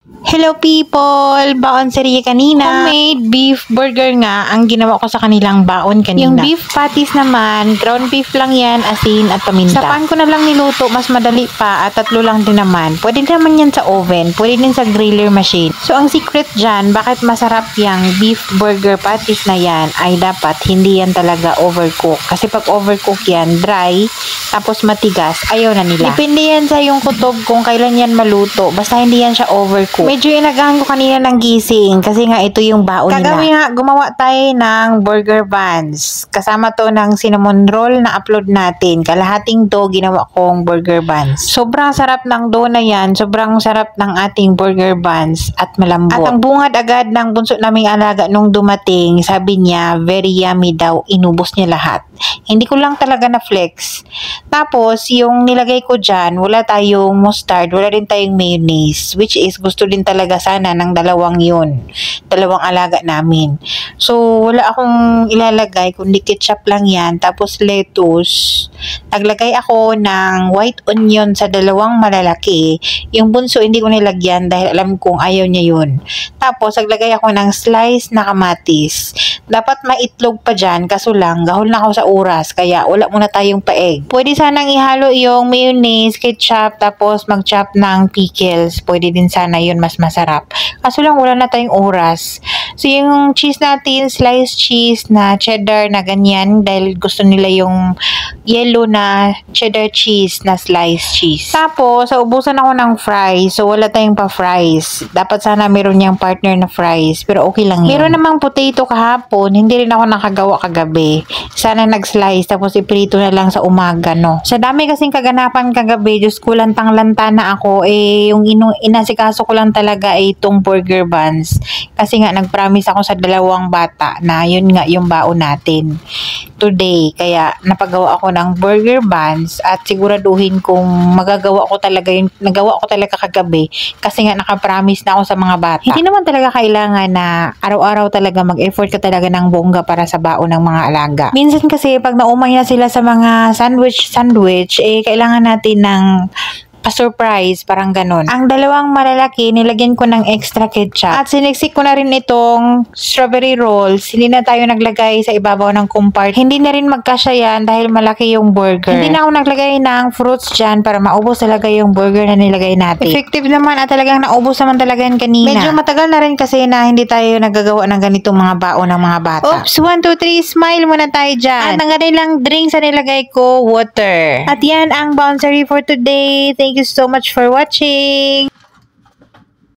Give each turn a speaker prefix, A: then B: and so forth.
A: Hello people! Baon serye kanina. Homemade beef burger nga ang ginawa ko sa kanilang baon kanina. Yung beef patties naman, ground beef lang yan, asin at paminta. Sa pan ko na lang niluto, mas madali pa at 3 lang din naman. Pwede naman yan sa oven, pwede din sa griller machine. So ang secret dyan, bakit masarap yung beef burger patties na yan ay dapat hindi yan talaga overcook. Kasi pag overcook yan, dry, tapos matigas, ayaw na nila. Depende yan sa yung kutob kung kailan yan maluto. Basta hindi yan siya overcook. Medyo inagahan ko kanina ng gising kasi nga ito yung baon nila. Kagabi nga, gumawa tayo ng burger buns. Kasama to ng cinnamon roll na upload natin. Kalahating dough ginawa kong burger buns. Sobrang sarap ng dough na yan. Sobrang sarap ng ating burger buns at malambot. At ang bungad agad ng bunso naming alaga nung dumating, sabi niya, very yummy daw. Inubos niya lahat. Hindi ko lang talaga na flex. Tapos, yung nilagay ko dyan, wala tayong mustard, wala rin tayong mayonnaise, which is gusto din talaga sana ng dalawang alaga namin. So, wala akong ilalagay, kundi ketchup lang yan, tapos lettuce. Naglagay ako ng white onion sa 2 malalaki. Yung bunso, hindi ko nilagyan dahil alam kong ayaw niya yun. Tapos, naglagay ako ng slice na kamatis. Dapat maitlog pa dyan, kaso lang, gahol na ako sa oras, kaya wala muna tayong paeg. Pwede sanang ihalo yung mayonnaise, ketchup, tapos mag-chop ng pickles. Pwede din sana yun, mas masarap. Kaso lang, wala na tayong oras. So, yung cheese natin, sliced cheese na cheddar na ganyan, dahil gusto nila yung yellow na cheddar cheese na sliced cheese. Tapos, ubusan ako ng fries. So, wala tayong pa-fries. Dapat sana meron niyang partner na fries, pero okay lang yun. Meron namang potato kahapon, hindi rin ako nakagawa kagabi. Sana nag-slice, tapos iprito na lang sa umaga, no? Sa dami kasing kaganapan kagabi, Diyos ko, lantang-lanta na ako, yung inasikaso ko lang talaga ay itong burger buns. Kasi nga, nag-promise ako sa 2 bata na yun nga yung baon natin today. Kaya, napagawa ako ng burger buns at siguraduhin kung magagawa ko talaga yung nagawa ko talaga kagabi kasi nga naka-promise na ako sa mga bata. Hindi naman talaga kailangan na araw-araw talaga mag-effort ka talaga ng bongga para sa baon ng mga alaga. Minsan kasi pag naumay na sila sa mga sandwich, kailangan natin ng pa-surprise, parang ganun. Ang 2 malalaki, nilagyan ko ng extra ketchup. At siniksik ko na rin itong strawberry rolls. Hindi na tayo naglagay sa ibabaw ng compart. Hindi na rin magkasya yan dahil malaki yung burger. Hindi na ako naglagay ng fruits dyan para maubos talaga yung burger na nilagay natin. Effective naman at talagang naubos naman talaga yan kanina. Medyo matagal na rin kasi na hindi tayo nagagawa ng ganitong mga baon ng mga bata. Oops, 1, 2, 3, smile muna tayo dyan. At ang lang drinks na nilagay ko, water. At yan ang boundary for today. Thank you so much for watching.